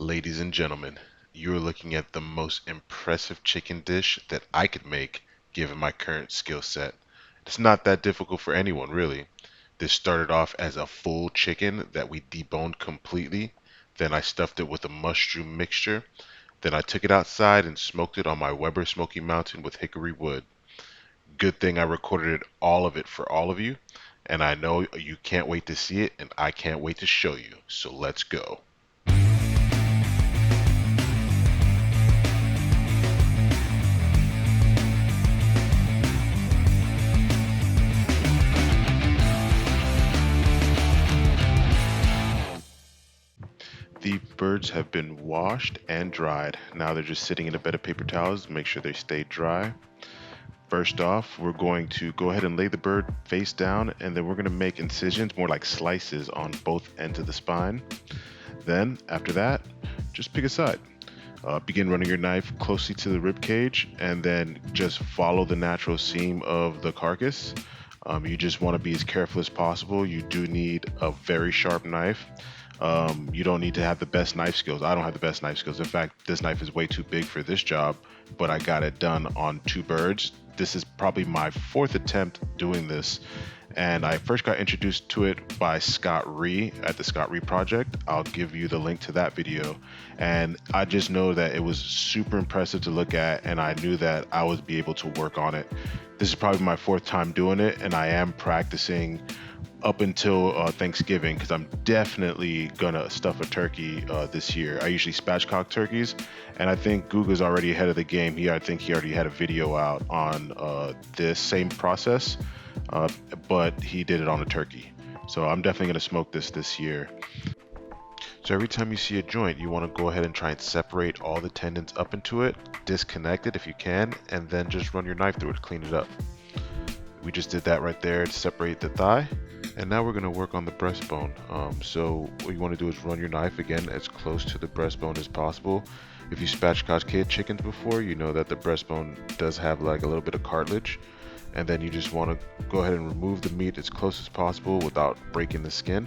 Ladies and gentlemen, you're looking at the most impressive chicken dish that I could make given my current skill set. It's not that difficult for anyone, really. This started off as a full chicken that we deboned completely. Then I stuffed it with a mushroom mixture. Then I took it outside and smoked it on my Weber Smoky Mountain with hickory wood. Good thing I recorded all of it for all of you, and I know you can't wait to see it, and I can't wait to show you. So let's go. The birds have been washed and dried. Now they're just sitting in a bed of paper towels to make sure they stay dry. First off, we're going to go ahead and lay the bird face down, and then we're going to make incisions, more like slices, on both ends of the spine. Then, after that, just pick a side. Begin running your knife closely to the rib cage, and then just follow the natural seam of the carcass. You just want to be as careful as possible. You do need a very sharp knife. You don't need to have the best knife skills. I don't have the best knife skills. In fact, this knife is way too big for this job, but I got it done on two birds. This is probably my fourth attempt doing this, and I first got introduced to it by Scott Ree at the Scott Ree Project. I'll give you the link to that video, and I just know that it was super impressive to look at, and I knew that I would be able to work on it. This is probably my fourth time doing it, and I am practicing up until Thanksgiving, because I'm definitely gonna stuff a turkey this year. I usually spatchcock turkeys, and I think Guga's already ahead of the game. I think he already had a video out on this same process, but he did it on a turkey. So I'm definitely gonna smoke this year. So every time you see a joint, you want to go ahead and try and separate all the tendons up into it, disconnect it if you can, and then just run your knife through it to clean it up. We just did that right there to separate the thigh. And now we're going to work on the breastbone. So what you want to do is run your knife again as close to the breastbone as possible. If you spatchcocked chickens before, you know that the breastbone does have like a little bit of cartilage. And then you just want to go ahead and remove the meat as close as possible without breaking the skin.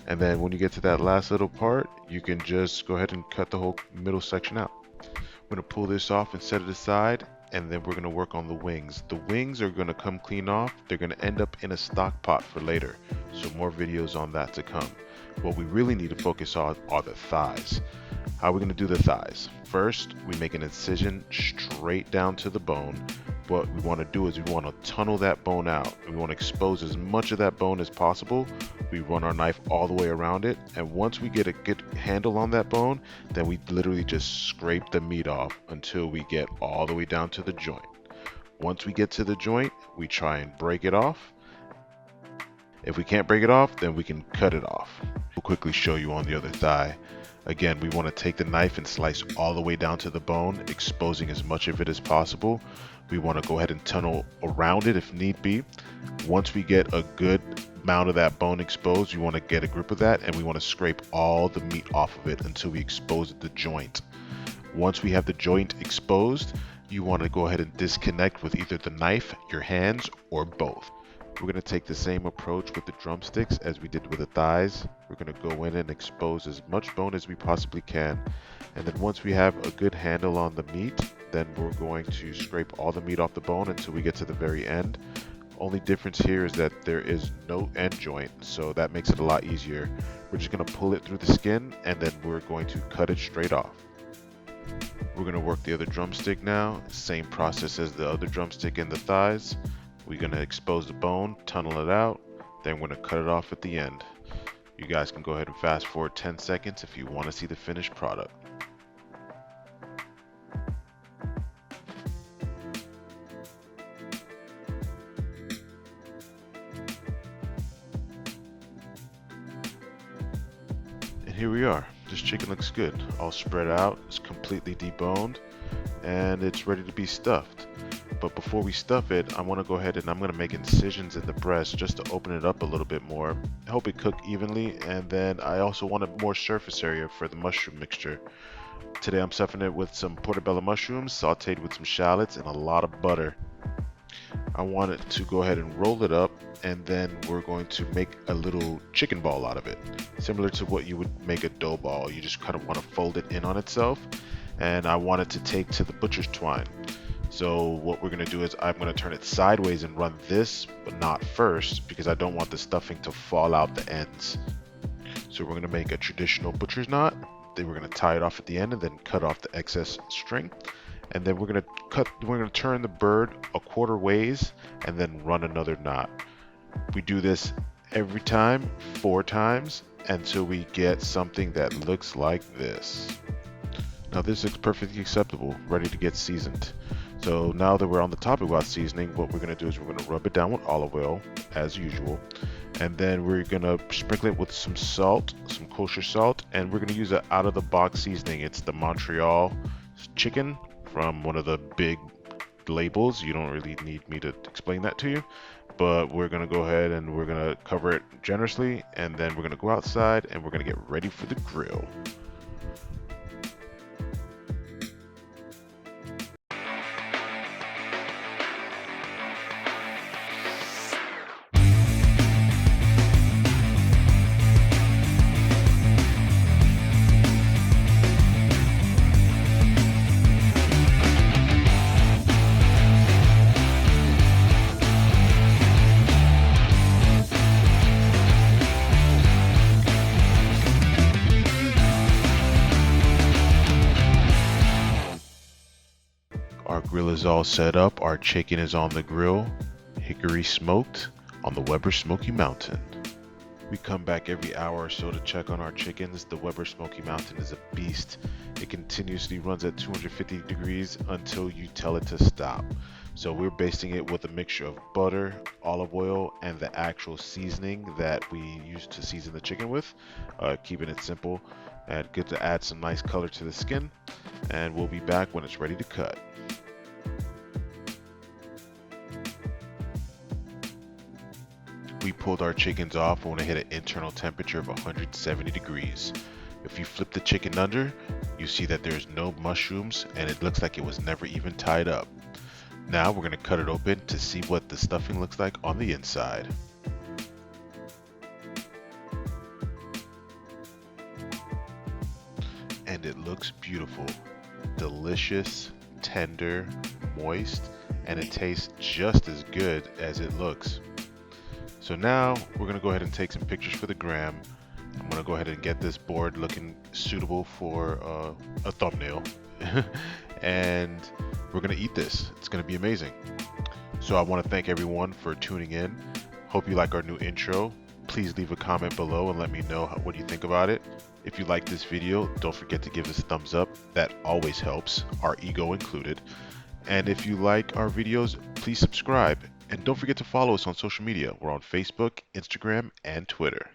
And then when you get to that last little part, you can just go ahead and cut the whole middle section out. I'm going to pull this off and set it aside, and then we're going to work on the wings. The wings are going to come clean off. They're going to end up in a stock pot for later, so more videos on that to come. What we really need to focus on are the thighs. How are we going to do the thighs? First, we make an incision straight down to the bone. What we want to do is we want to tunnel that bone out. We want to expose as much of that bone as possible. We run our knife all the way around it, and once we get a good handle on that bone, then we literally just scrape the meat off until we get all the way down to the joint. Once we get to the joint, we try and break it off. If we can't break it off, then we can cut it off. We'll quickly show you on the other thigh. Again, we want to take the knife and slice all the way down to the bone, exposing as much of it as possible. We want to go ahead and tunnel around it if need be. Once we get a good amount of that bone exposed, we want to get a grip of that, and we want to scrape all the meat off of it until we expose the joint. Once we have the joint exposed, you want to go ahead and disconnect with either the knife, your hands, or both. We're going to take the same approach with the drumsticks as we did with the thighs. We're going to go in and expose as much bone as we possibly can. And then once we have a good handle on the meat, then we're going to scrape all the meat off the bone until we get to the very end. Only difference here is that there is no end joint, so that makes it a lot easier. We're just going to pull it through the skin, and then we're going to cut it straight off. We're going to work the other drumstick now. Same process as the other drumstick and the thighs. We're going to expose the bone, tunnel it out, then we're going to cut it off at the end. You guys can go ahead and fast forward 10 seconds if you want to see the finished product. And here we are. This chicken looks good. All spread out, it's completely deboned, and it's ready to be stuffed. But before we stuff it, I want to go ahead and I'm going to make incisions in the breast just to open it up a little bit more, help it cook evenly, and then I also wanted more surface area for the mushroom mixture. Today I'm stuffing it with some portobello mushrooms sauteed with some shallots and a lot of butter. I want it to go ahead and roll it up, and then we're going to make a little chicken ball out of it. Similar to what you would make a dough ball, you just kind of want to fold it in on itself, and I want it to take to the butcher's twine. So what we're going to do is I'm going to turn it sideways and run this, but not first, because I don't want the stuffing to fall out the ends. So we're going to make a traditional butcher's knot, then we're going to tie it off at the end and then cut off the excess string. And then we're going to turn the bird a quarter ways and then run another knot. We do this every time, 4 times, until we get something that looks like this. Now this looks perfectly acceptable, ready to get seasoned. So now that we're on the topic about seasoning, what we're going to do is we're going to rub it down with olive oil, as usual. And then we're going to sprinkle it with some salt, some kosher salt, and we're going to use an out-of-the-box seasoning. It's the Montreal chicken from one of the big labels. You don't really need me to explain that to you. But we're going to go ahead and we're going to cover it generously, and then we're going to go outside and we're going to get ready for the grill. Our grill is all set up. Our chicken is on the grill, hickory smoked on the Weber Smoky Mountain. We come back every hour or so to check on our chickens. The Weber Smoky Mountain is a beast. It continuously runs at 250 degrees until you tell it to stop. So we're basting it with a mixture of butter, olive oil, and the actual seasoning that we use to season the chicken with, keeping it simple and good to add some nice color to the skin. And we'll be back when it's ready to cut. We pulled our chickens off when it hit an internal temperature of 170 degrees. If you flip the chicken under, you see that there's no mushrooms and it looks like it was never even tied up. Now we're going to cut it open to see what the stuffing looks like on the inside. And it looks beautiful, delicious, tender, moist, and it tastes just as good as it looks. So now we're going to go ahead and take some pictures for the gram. I'm going to go ahead and get this board looking suitable for a thumbnail. And we're going to eat this. It's going to be amazing. So I want to thank everyone for tuning in. Hope you like our new intro. Please leave a comment below and let me know what you think about it. If you like this video, don't forget to give us a thumbs up. That always helps, our ego included. And if you like our videos, please subscribe. And don't forget to follow us on social media. We're on Facebook, Instagram, and Twitter.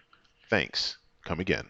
Thanks. Come again.